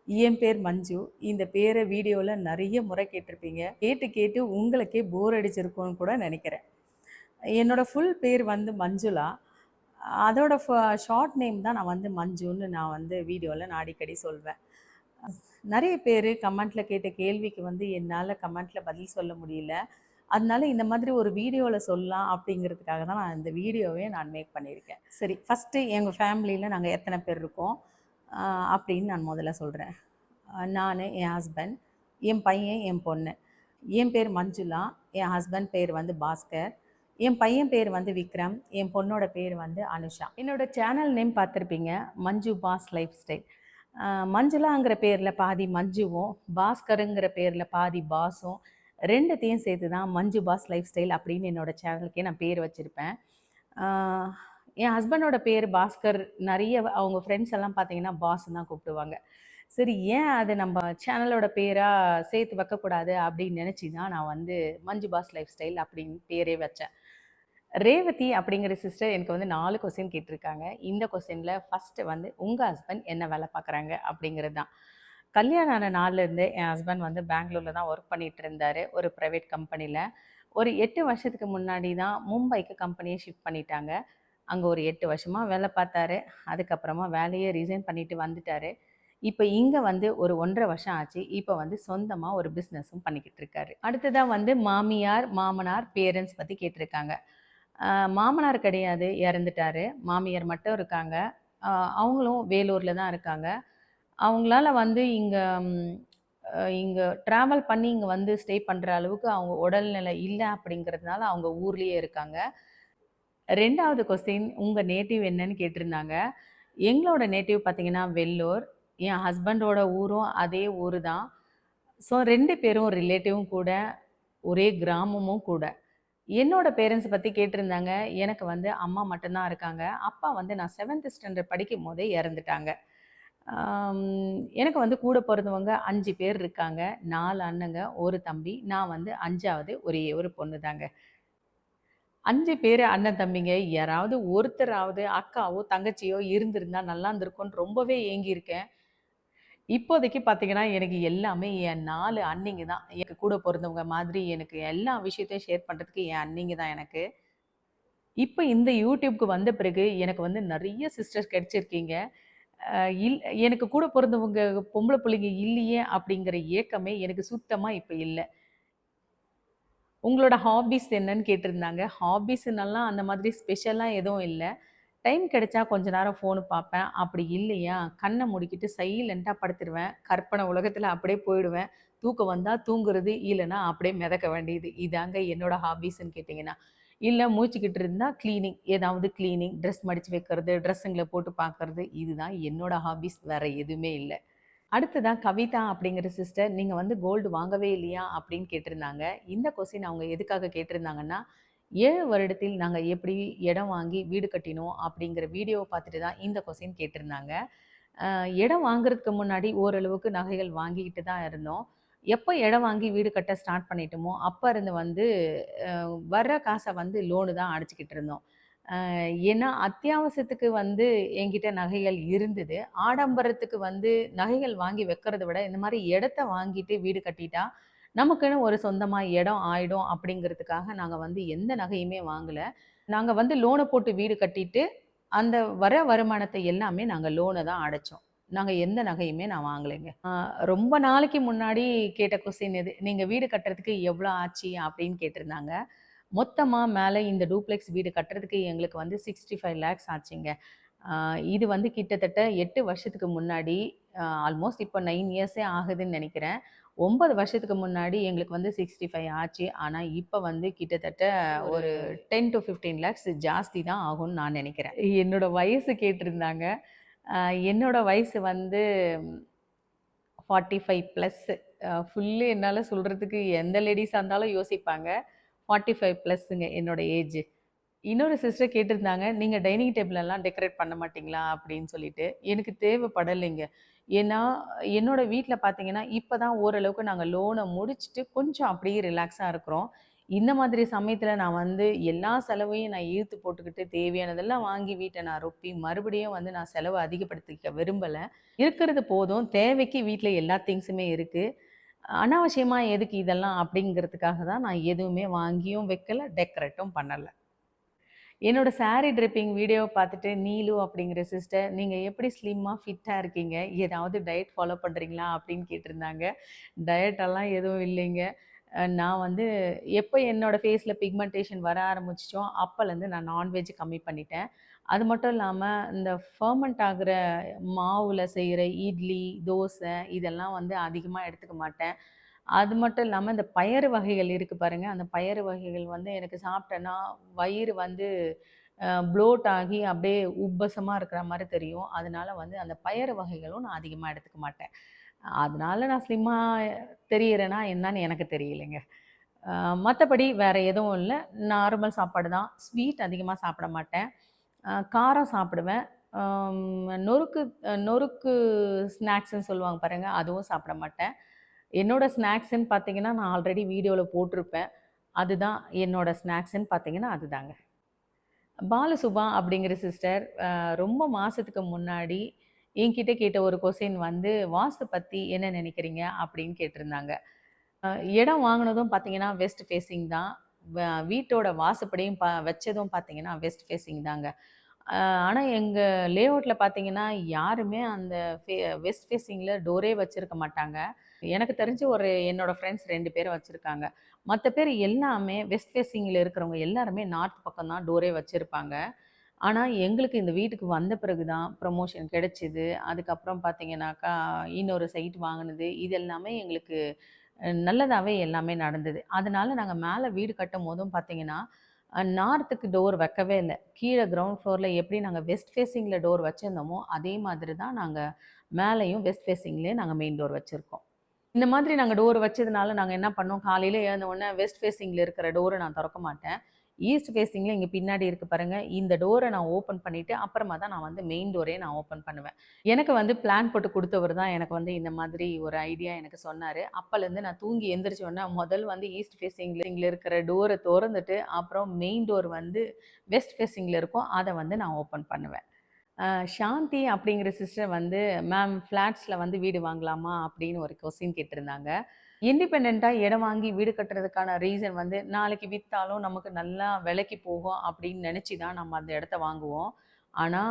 என் பேர் மஞ்சு. இந்த பேரை வீடியோல நெறைய முறை கேட்டிருப்பீங்க. கேட்டு கேட்டு உங்களுக்கே போர் அடிச்சிருக்கும்னு கூட நெனைக்கிறேன். என்னோட ஃபுல் பேர் வந்து மஞ்சுளா. அதோட ஷார்ட் நேம் தான் நான் வந்து மஞ்சுன்னு நான் வந்து வீடியோல நான் அடிக்கடி சொல்வேன். நெறைய பேரு கமெண்ட்ல கேட்ட கேள்விக்கு வந்து என்னால கமெண்ட்ல பதில் சொல்ல முடியல. அதனால இந்த மாதிரி ஒரு வீடியோல சொல்லலாம் அப்படிங்கிறதுக்காக தான் நான் இந்த வீடியோவே நான் மேக் பண்ணியிருக்கேன். சரி, ஃபர்ஸ்ட்டு எங்க ஃபேமிலியில நாங்க எத்தனை பேர் இருக்கோம்? அ அப்படின்னு நான் முதல்ல சொல்றேன். நானு, என் ஹஸ்பண்ட், என் பையன், என் பொண்ணு. என் பேர் மஞ்சுளா. என் ஹஸ்பண்ட் பேர் வந்து பாஸ்கர். என் பையன் பேர் வந்து விக்ரம். என் பொண்ணோட பேர் வந்து அனுஷா. என்னோட சேனல் நேம் பார்த்துருப்பீங்க. மஞ்சு பாஸ் லைஃப் ஸ்டைல். மஞ்சுளாங்கிற பேரில் பாதி மஞ்சுவும், பாஸ்கருங்கிற பேரில் பாதி பாஸும், 2த்தையும் சேர்த்து தான் மஞ்சு பாஸ் லைஃப் ஸ்டைல் அப்படின்னு என்னோட சேனலுக்கே நான் பேர் வச்சுருப்பேன். என் ஹஸ்பண்டோட பேர் பாஸ்கர். நிறைய அவங்க ஃப்ரெண்ட்ஸ் எல்லாம் பார்த்தீங்கன்னா பாஸ்ன்னு தான் கூப்பிடுவாங்க. சரி, ஏன் அது நம்ம சேனலோட பேரா சேர்த்து வைக்கக்கூடாது அப்படின்னு நினச்சி தான் நான் வந்து மஞ்சு பாஸ் லைஃப் ஸ்டைல் அப்படின்னு பேரே வச்சேன். ரேவதி அப்படிங்கிற சிஸ்டர் எனக்கு வந்து 4 கொஸ்டின் கேட்டிருக்காங்க. இந்த கொஸ்டின்ல ஃபர்ஸ்ட்டு வந்து உங்க ஹஸ்பண்ட் என்ன வேலை பார்க்குறாங்க அப்படிங்கிறது தான். கல்யாணம் ஆன நாள்லேருந்தே என் ஹஸ்பண்ட் வந்து பெங்களூர்ல தான் ஒர்க் பண்ணிட்டு இருந்தாரு. ஒரு பிரைவேட் கம்பெனில. ஒரு 8 வருஷத்துக்கு முன்னாடி தான் மும்பைக்கு கம்பெனியை ஷிஃப்ட் பண்ணிட்டாங்க. அங்க ஒரு 8 வருஷமா வேலை பார்த்தாரு. அதுக்கப்புறமா வேலையை ரிசைன் பண்ணிட்டு வந்துட்டாரு. இப்ப இங்க வந்து ஒரு 1 1/2 வருஷம் ஆச்சு. இப்ப வந்து சொந்தமா ஒரு பிசினஸும் பண்ணிக்கிட்டு இருக்காரு. அடுத்ததா வந்து மாமியார், மாமனார், பேரண்ட்ஸ் பத்தி கேட்டிருக்காங்க. அ மாமனார் கிடையாது, இறந்துட்டாரு. மாமியார் மட்டும் இருக்காங்க. அ அவங்களும் வேலூர்ல தான் இருக்காங்க. அவங்களால வந்து இங்க ட்ராவல் பண்ணி இங்க வந்து ஸ்டே பண்ற அளவுக்கு அவங்க உடல்நிலை இல்ல அப்படிங்கிறதுனால அவங்க ஊர்லயே இருக்காங்க. 2வது கொஸ்டின் உங்க நேட்டிவ் என்னன்னு கேட்டிருந்தாங்க. எங்களோட நேட்டிவ் பார்த்தீங்கன்னா வெல்லூர். என் ஹஸ்பண்டோட ஊரும் அதே ஊரு தான். ஸோ 2 பேரும் ரிலேட்டிவும் கூட, ஒரே கிராமமும் கூட. என்னோட பேரண்ட்ஸ் பத்தி கேட்டிருந்தாங்க. எனக்கு வந்து அம்மா மட்டும் தான் இருக்காங்க. அப்பா வந்து நான் 7த் ஸ்டாண்டர்ட் படிக்கும்போதே இறந்துட்டாங்க. எனக்கு வந்து கூட பொறந்தவங்க 5 பேர் இருக்காங்க. 4 அண்ணங்க, 1 தம்பி. நான் வந்து 5வது ஒரே ஒரு பொண்ணு தாங்க. 5 பேரு அண்ணன் தம்பிங்க. யாராவது ஒருத்தராவது அக்காவோ, தங்கச்சியோ இருந்திருந்தா நல்லா இருந்திருக்கும்னு ரொம்பவே ஏங்கியிருக்கேன். இப்போதைக்கு பார்த்தீங்கன்னா, எனக்கு எல்லாமே என் 4 அண்ணிங்க தான். எனக்கு கூட பொறந்தவங்க மாதிரி எனக்கு எல்லா விஷயத்தையும் ஷேர் பண்றதுக்கு என் அண்ணிங்க தான் எனக்கு. இப்ப இந்த YouTubeக்கு வந்த பிறகு எனக்கு வந்து நெறைய சிஸ்டர்ஸ் கிடைச்சிருக்கீங்க. அ இல் எனக்கு கூட பொறந்தவங்க பொம்பள புள்ளைங்க இல்லையே அப்படிங்கிற ஏக்கமே எனக்கு சுத்தமா இப்ப இல்ல. உங்களோட ஹாபீஸ் என்னன்னு கேட்டிருந்தாங்க. ஹாபீஸ்னல்லாம் அந்த மாதிரி ஸ்பெஷலா எதுவும் இல்ல. டைம் கிடைச்சா கொஞ்ச நேரம் ஃபோனு பார்ப்பேன். அப்படி இல்லையா, கண்ண மூடிக்கிட்டு சைலன்ட்டா படுத்துருவேன். கற்பனை உலகத்துல அப்படியே போயிடுவேன். தூக்கம் வந்தா தூங்குறது, இல்லன்னா அப்படியே மிதக்க வேண்டியது. இதாங்க என்னோட ஹாபீஸ்ன்னு கேட்டீங்கன்னா. இல்ல முழிச்சுக்கிட்டு இருந்தா கிளீனிங். ஏதாவது கிளீனிங், ட்ரெஸ் மடிச்சு வைக்கிறது, ட்ரெஸ்ஸுங்கள போட்டு பார்க்கறது. இதுதான் என்னோட ஹாபீஸ். வேற எதுவுமே இல்ல. அடுத்ததா கவிதா அப்படிங்கிற சிஸ்டர், நீங்க வந்து கோல்டு வாங்கவே இல்லையா? அப்படின்னு கேட்டிருந்தாங்க. இந்த கொஸ்டின் அவங்க எதுக்காக கேட்டிருந்தாங்கன்னா, 7 வருடத்தில் நாங்க எப்படி இடம் வாங்கி வீடு கட்டினோம் அப்படிங்கிற வீடியோவ பார்த்துட்டு தான் இந்த கொஸ்டின் கேட்டிருந்தாங்க. அ இடம் வாங்குறதுக்கு முன்னாடி ஓரளவுக்கு நகைகள் வாங்கிக்கிட்டு தான் இருந்தோம். எப்போ இடம் வாங்கி வீடு கட்ட ஸ்டார்ட் பண்ணிட்டோமோ, அப்ப இருந்து வந்து வர்ற காச வந்து லோனு தான் அடைச்சுக்கிட்டு இருந்தோம். ஏன்னா, அத்தியாவசியத்துக்கு வந்து என்கிட்ட நகைகள் இருந்தது. ஆடம்பரத்துக்கு வந்து நகைகள் வாங்கி வைக்கிறத விட, இந்த மாரி இடத்த வாங்கிட்டு வீடு கட்டிட்டா, நமக்குன்னு ஒரு சொந்தமா இடம் ஆயிடும் அப்படிங்கிறதுக்காக நாங்க வந்து எந்த நகையுமே வாங்கல. நாங்க வந்து லோன போட்டு வீடு கட்டிட்டு, அந்த வர வருமானத்த எல்லாமே நாங்க லோன தான் அடைச்சோம். நாங்க எந்த நகையுமே நான் வாங்கலைங்க. ரொம்ப நாளைக்கு முன்னாடி கேட்ட கொஸ்டின் இது. "நீங்க வீடு கட்டுறதுக்கு எவ்வளோ ஆச்சு?" அப்படின்னு கேட்டிருந்தாங்க. மொத்தமா மேல இந்த டூப்ளெக்ஸ் வீடு கட்டுறதுக்கு எங்களுக்கு வந்து 65 லேக்ஸ் ஆச்சுங்க. ஆ இது வந்து கிட்டத்தட்ட 8 வருஷத்துக்கு முன்னாடி, ஆல்மோஸ்ட் இப்போ 9 இயர்ஸே ஆகுதுன்னு நெனைக்கிறேன். 9 வருஷத்துக்கு முன்னாடி எங்களுக்கு வந்து 65 ஆச்சு. ஆனா, இப்ப வந்து கிட்டத்தட்ட ஒரு 10 டூ 15 லேக்ஸ் ஜாஸ்தி தான் ஆகும்னு நான் நெனைக்கிறேன். என்னோட வயசு கேட்டிருந்தாங்க. அ என்னோட வயசு வந்து 45 பிளஸ். ஃபுல்லு என்னால சொல்றதுக்கு எந்த லேடீஸா இருந்தாலும் யோசிப்பாங்க. 45 பிளஸ்ஸுங்க என்னோட ஏஜ். இன்னொரு சிஸ்டர் கேட்டிருந்தாங்க, "நீங்க டைனிங் டேபிள் எல்லாம் டெக்கரேட் பண்ண மாட்டீங்களா?" அப்படின்னு சொல்லிட்டு. எனக்கு தேவைப்படலைங்க. ஏன்னா, என்னோட வீட்ல பார்த்தீங்கன்னா, இப்ப தான் ஓரளவுக்கு நாங்க லோன முடிச்சுட்டு கொஞ்சம் அப்படியே ரிலாக்ஸா இருக்கிறோம். இந்த மாதிரி சமயத்துல நான் வந்து எல்லா செலவையும் நான் இழுத்து போட்டுக்கிட்டு, தேவையானதெல்லாம் வாங்கி வீட்ட நான் ரொப்பி, மறுபடியும் வந்து நான் செலவ அதிகப்படுத்திக்க விரும்பல. இருக்கிறது போதும். தேவைக்கு வீட்ல எல்லா திங்ஸுமே இருக்கு. அனாவசியமா எதுக்கு இதெல்லாம் அப்படிங்கிறதுக்காக தான் நான் எதுவுமே வாங்கியும் வைக்கல, டெக்கரேட்டும் பண்ணல. என்னோட சாரி ட்ரிப்பிங் வீடியோவ பார்த்துட்டு, "நீலு அப்படிங்கிற சிஸ்டர், நீங்க எப்படி ஸ்லிம்மா, ஃபிட்டா இருக்கீங்க? ஏதாவது டயட் ஃபாலோ பண்றீங்களா?" அப்படின்னு கேட்டிருந்தாங்க. டயட்டெல்லாம் எதுவும் இல்லைங்க. நான் வந்து எப்போ என்னோட ஃபேஸில பிக்மெண்டேஷன் வர ஆரம்பிச்சுச்சோ, அப்பலேருந்து நான் நான்வெஜ் கம்மி பண்ணிட்டேன். அது மட்டும் இல்லாம, இந்த ஃபெர்மெண்ட் ஆகுற மாவுல செய்ற இட்லி, தோசை இதெல்லாம் வந்து அதிகமா எடுத்துக்க மாட்டேன். அது மட்டும் இல்லாம, இந்த பயறு வகைகள் இருக்கு பாருங்க, அந்த பயறு வகைகள் வந்து எனக்கு சாப்பிட்டேன்னா, வயிறு வந்து ப்ளோட் ஆகி அப்படியே உப்பசமா இருக்கிற மாரி தெரியும். அதனால வந்து அந்த பயறு வகைகளும் நான் அதிகமா எடுத்துக்க மாட்டேன். அதனால நான் ஸ்லிம்மா தெரியறேனா என்னன்னு எனக்கு தெரியலைங்க. அ மத்தபடி வேற எதுவும் இல்ல. நார்மல் சாப்பாடு தான். ஸ்வீட் அதிகமா சாப்பிட மாட்டேன். காரம் சாப்பிடுவேன். நொறுக்கு நொறுக்கு ஸ்நாக்ஸ்ன்னு சொல்லுவாங்க பாருங்க, அதுவும் சாப்பிட மாட்டேன். என்னோட ஸ்நாக்ஸ்ன்னு பார்த்தீங்கன்னா, நான் ஆல்ரெடி வீடியோல போட்டிருப்பேன். அதுதான் என்னோட ஸ்நாக்ஸ்ன்னு பார்த்தீங்கன்னா அதுதாங்க. பாலசுபா அப்படிங்கிற சிஸ்டர் ரொம்ப மாசத்துக்கு முன்னாடி என்கிட்ட கேட்ட ஒரு கொஸ்டின் வந்து, "வாஸ்து பத்தி என்ன நினைக்கிறீங்க?" அப்படின்னு கேட்டிருந்தாங்க. இடம் வாங்குனதும் பார்த்தீங்கன்னா, வெஸ்ட் ஃபேசிங் தான். வ வீட்டோட வாசப்படியும் வச்சதும் பார்த்தீங்கன்னா, வெஸ்ட் ஃபேசிங் தாங்க. அ ஆனா எங்க லேஅவுட்ல பார்த்தீங்கன்னா, யாருமே அந்த ஃபே வெஸ்ட் ஃபேசிங்ல டோரே வச்சிருக்க மாட்டாங்க. எனக்கு தெரிஞ்சு என்னோட ஃப்ரெண்ட்ஸ் 2 பேர் வச்சிருக்காங்க. மத்த பேர் எல்லாமே வெஸ்ட் ஃபேசிங்ல இருக்கிறவங்க எல்லாருமே நார்த் பக்கம் தான் டோரே வச்சிருப்பாங்க. ஆனா, எங்களுக்கு இந்த வீட்டுக்கு வந்த பிறகு தான் ப்ரமோஷன் கிடைச்சது. அதுக்கப்புறம் பார்த்தீங்கன்னாக்கா, இன்னொரு சைட் வாங்குனது. இது எல்லாமே எங்களுக்கு நல்லதாவே எல்லாமே நடந்தது. அதனால நாங்க மேல வீடு கட்டும்போதும் பார்த்தீங்கன்னா, நார்த்துக்கு டோர் வைக்கவே இல்ல. கீழ கிரவுண்ட் ஃப்ளோர்ல எப்படி நாங்க வெஸ்ட் ஃபேசிங்ல டோர் வச்சிருந்தோமோ, அதே மாதிரி தான் நாங்க மேலயும் வெஸ்ட் ஃபேசிங்லயே நாங்க மெயின் டோர் வச்சிருக்கோம். இந்த மாதிரி நாங்க டோர் வச்சதுனால, நாங்க என்ன பண்ணோம், காலையில எழுந்த உடனே வெஸ்ட் ஃபேசிங்ல இருக்கிற டோர நான் தொறக்க மாட்டேன். ஈஸ்ட் ஃபேசிங்ல இங்க பின்னாடி இருக்கு பாருங்க, இந்த டோர நான் ஓப்பன் பண்ணிட்டு, அப்புறமா தான் நான் வந்து மெயின் டோரே நான் ஓப்பன் பண்ணுவேன். எனக்கு வந்து பிளான் போட்டு குடுத்தவர் தான் எனக்கு வந்து இந்த மாதிரி ஒரு ஐடியா எனக்கு சொன்னாரு. அப்பலேருந்து நான் தூங்கி எந்திரிச்ச உடனே முதல் வந்து ஈஸ்ட் ஃபேசிங்ல இருக்கிற டோர தொறந்துட்டு, அப்புறம் மெயின் டோர் வந்து வெஸ்ட் ஃபேசிங்ல இருக்கும். அத வந்து நான் ஓப்பன் பண்ணுவேன். சாந்தி அப்படிங்கிற சிஸ்டர் வந்து, "மேம் ஃப்ளாட்ஸ்ல வந்து வீடு வாங்கலாமா?" அப்படின்னு ஒரு கொஸ்டின் கேட்டிருந்தாங்க. இண்டிபெண்டன்ட்டா இடம் வாங்கி வீடு கட்டுறதுக்கான ரீசன் வந்து, நாளைக்கு வித்தாலும் நமக்கு நல்லா விலைக்கு போகும் அப்படின்னு நெனச்சு தான் நம்ம அந்த இடத்த வாங்குவோம். ஆனா,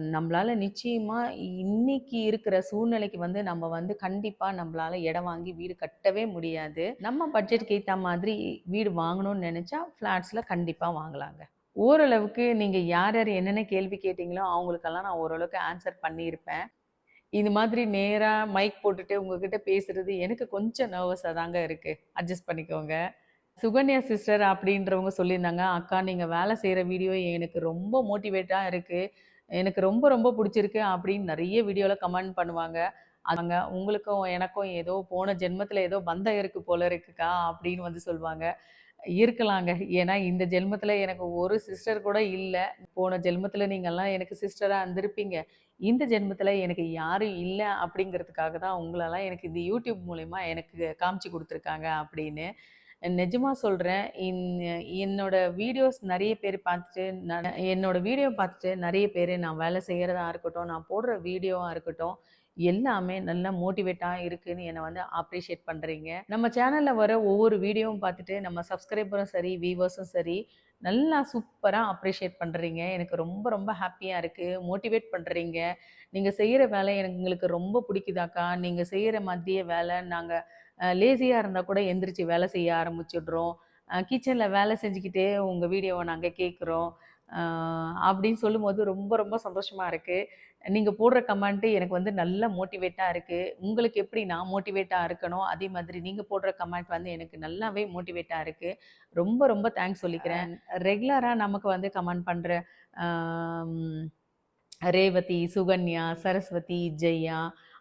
நம்பளால நிச்சயமா இன்னைக்கு இருக்கிற சூழ்நிலைக்கு வந்து நம்ம வந்து கண்டிப்பா நம்பளால இடம் வாங்கி வீடு கட்டவே முடியாது. நம்ம பட்ஜெட்க்கு ஏத்தா மாதிரி வீடு வாங்கணும்னு நெனச்சா, ஃப்ளாட்ஸ்ல கண்டிப்பா வாங்கலாங்க. ஓரளவுக்கு நீங்க யார் யார் என்னென்ன கேள்வி கேட்டீங்களோ, அவங்களுக்கெல்லாம் நான் ஓரளவுக்கு ஆன்சர் பண்ணியிருப்பேன். இது மாதிரி நேரா மைக் போட்டுட்டு உங்ககிட்ட பேசுறது எனக்கு கொஞ்சம் நர்வஸா தாங்க இருக்கு. அட்ஜஸ்ட் பண்ணிக்கோங்க. சுகன்யா சிஸ்டர் அப்படின்றவங்க சொல்லியிருந்தாங்க, "அக்கா நீங்க வேலை செய்ற வீடியோ எனக்கு ரொம்ப மோட்டிவேட்டா இருக்கு. எனக்கு ரொம்ப ரொம்ப புடிச்சிருக்கு" அப்படின்னு நெறைய வீடியோல கமெண்ட் பண்ணுவாங்க. "உங்களுக்கும் எனக்கும் ஏதோ போன ஜென்மத்தில ஏதோ பந்தம் இருக்கு போல இருக்குக்கா" அப்படின்னு வந்து சொல்வாங்க. இருக்கலாங்க. ஏன்னா இந்த ஜென்மத்தில எனக்கு ஒரு சிஸ்டர் கூட இல்ல. போன ஜென்மத்தில நீங்கலாம் எனக்கு சிஸ்டரா இருந்திருப்பீங்க. இந்த ஜென்மத்தில எனக்கு யாரும் இல்ல அப்படிங்கிறதுக்காக தான் உங்களலாம் எனக்கு இந்த YouTube மூலியமா எனக்கு காமிச்சு குடுத்துருக்காங்க அப்படின்னு. நிஜமா சொல்றேன். என்னோட வீடியோஸ் நெறைய பேர் பார்த்துட்டு, என்னோட வீடியோ பார்த்துட்டு நெறைய பேரு நான் வேலை செய்றதா இருக்கட்டும், நான் போடுற வீடியோவா இருக்கட்டும், எல்லாமே நல்லா மோட்டிவேட்டா இருக்குன்னு என்ன வந்து அப்ரிஷியேட் பண்றீங்க. நம்ம சேனல்ல வர ஒவ்வொரு வீடியோவும் பார்த்துட்டு நம்ம சப்ஸ்கிரைபரும் சரி, வியூவர்ஸும் சரி, நல்லா சூப்பரா அப்ரிஷியேட் பண்றீங்க. எனக்கு ரொம்ப ரொம்ப ஹேப்பியா இருக்கு. மோட்டிவேட் பண்றீங்க. நீங்க செய்ற வேலை எங்களுக்கு ரொம்ப பிடிக்குதாக்கா. நீங்க செய்ற மாதிரியே வேலை நாங்க லேசியா இருந்தா கூட எந்திரிச்சு வேலை செய்ய ஆரம்பிச்சுடுறோம். கிச்சன்ல வேலை செஞ்சுக்கிட்டே உங்க வீடியோவ நாங்க கேட்குறோம். அ அப்படின்னு சொல்லும்போது ரொம்ப ரொம்ப சந்தோஷமா இருக்கு. நீங்க போடுற கமெண்ட் எனக்கு வந்து நல்ல மோட்டிவேட்டா இருக்கு. உங்களுக்கு எப்படி நான் மோட்டிவேட்டா இருக்கனோ, அதே மாதிரி நீங்க போடுற கமெண்ட் வந்து எனக்கு நல்லாவே மோட்டிவேட்டா இருக்கு. ரொம்ப ரொம்ப தேங்க்ஸ் சொல்லிக்கிறேன். ரெகுலரா நமக்கு வந்து கமெண்ட் பண்ற அம் ரேவதி, சுகன்யா, சரஸ்வதி, ஜெயா,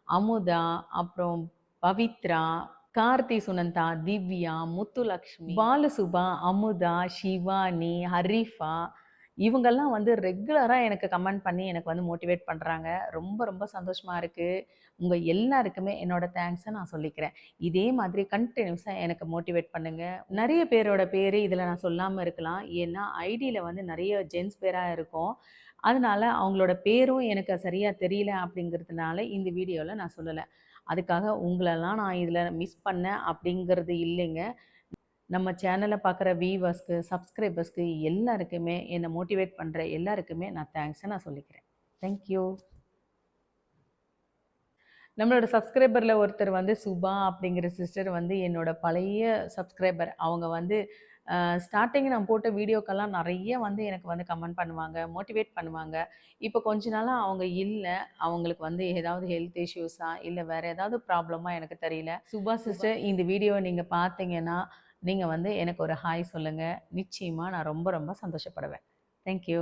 அமுதா, அப்புறம் பவித்ரா, கார்த்தி சுனந்தா, திவ்யா, முத்துலக்ஷ்மி, பாலசுபா, அமுதா, ஷிவானி, ஹரிஃபா இவங்கெல்லாம் வந்து ரெகுலரா எனக்கு கமெண்ட் பண்ணி எனக்கு வந்து மோட்டிவேட் பண்றாங்க. ரொம்ப ரொம்ப சந்தோஷமா இருக்கு. உங்க எல்லாருக்குமே என்னோட தேங்க்ஸ நான் சொல்லிக்கிறேன். இதே மாதிரி கன்டினியூஸா எனக்கு மோட்டிவேட் பண்ணுங்க. நெறைய பேரோட பேரு இதுல நான் சொல்லாம இருக்கலாம். ஏன்னா ஐடியில வந்து நெறைய ஜென்ட்ஸ் பேரா இருக்கும். அதனால அவங்களோட பேரும் எனக்கு சரியா தெரியல அப்படிங்கிறதுனால இந்த வீடியோல நான் சொல்லல. அதுக்காக உங்களலாம் நான் இதுல மிஸ் பண்ணேன் அப்படிங்கிறது இல்லைங்க. நம்ம சேனல பார்க்குற வியூவர்ஸ்க்கு, சப்ஸ்கிரைபர்ஸ்க்கு எல்லாருக்குமே என்ன மோட்டிவேட் பண்ற எல்லாருக்குமே நான் தேங்க்ஸ நான் சொல்லிக்கிறேன். Thank you. நம்மளோட சப்ஸ்கிரைபர்ல ஒருத்தர் வந்து சுபா அப்படிங்கிற சிஸ்டர் வந்து என்னோட பழைய சப்ஸ்கிரைபர். அவங்க வந்து ஸ்டார்ட்டிங் நான் போட்ட வீடியோக்கெல்லாம் நெறைய வந்து எனக்கு வந்து கமெண்ட் பண்ணுவாங்க, மோட்டிவேட் பண்ணுவாங்க. இப்போ கொஞ்ச நாளா அவங்க இல்ல. அவங்களுக்கு வந்து ஏதாவது ஹெல்த் இஷ்யூஸா, இல்ல வேற ஏதாவது ப்ராப்ளமா எனக்கு தெரியல. சுபா சிஸ்டர் இந்த வீடியோவ நீங்க பார்த்தீங்கன்னா, நீங்க வந்து எனக்கு ஒரு ஹாய் சொல்லுங்க. நிச்சயமா நான் ரொம்ப ரொம்ப சந்தோஷப்படுவேன். Thank you.